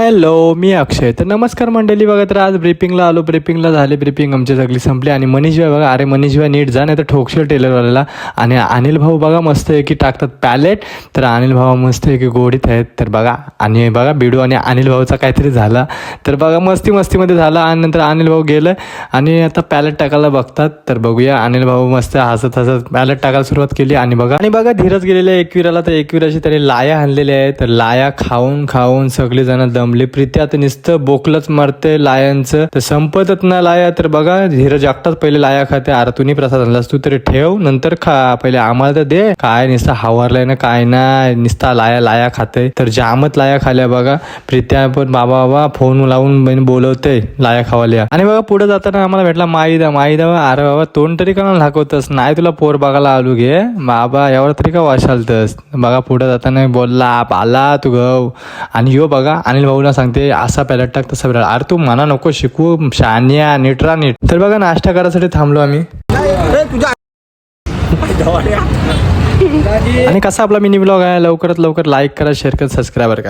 Hello, मी अक्षय. तर नमस्कार मंडळी. बघा, तर आज ब्रीपिंगला आलो. ब्रीपिंगला झाली ब्रीपिंग आमची सगळी संपली. आणि मनीष भाई बघा, अरे मनीष भाई नीट जा, नाही तर ठोकशील टेलरवाल्याला. आणि अनिल भाऊ बघा मस्त आहे की टाकतात पॅलेट. तर अनिल भाऊ मस्त आहे की गोडीत आहेत. तर बघा, आणि बघा बिडू आणि अनिल भाऊचा काहीतरी झाला. तर बघा मस्तीमध्ये झाला. आणि नंतर अनिल भाऊ गेलं आणि आता पॅलेट टाकायला बघतात. तर बघूया, अनिल भाऊ मस्त हसत पॅलेट टाकायला सुरुवात केली. आणि बघा धीरज गेलेले आहे एकविराला. तर एकविराची तरी लाया आणलेल्या आहे. तर लाया खाऊन सगळी जण दमली. प्रीती आता नुसतं बोकलच मारते लायांचं, तर संपतच ना लाया. तर बघा धीरज एकटाच पहिले लाया खाते. अरे तुम्ही प्रसाद आणलास तू तरी ठेव, नंतर खा, पहिले आम्हाला तर दे. काय नुसता हावरलाय ना, काय नाही, नुसता लाया खाते. तर जामत लाया खाल्या. बघा प्रीत्या पण बाबा फोन लावून बोलवते लाया खावाल्या. आणि बघा पुढे जाताना आम्हाला भेटला माईदा. अरे बाबा तोंड तरी का दाखवतस, नाही तुला पोर बघायला आलो घे बाबा, यावर तरी का वाशालतस. बघा पुढे जाताना बोलला आला तू गव. आणि यो बघा अनिल भाऊला सांगते असा पॅलेट टाक तसा पॅलेट. अरे तू मना नको शिकू, शान्या नीट. तर बघा नाश्ता करायसाठी थांबलो आम्ही. आणि कसा आपला मिनी ब्लॉग आहे, लवकरात लवकर लाईक करा, शेअर करा, सबस्क्राईब करा.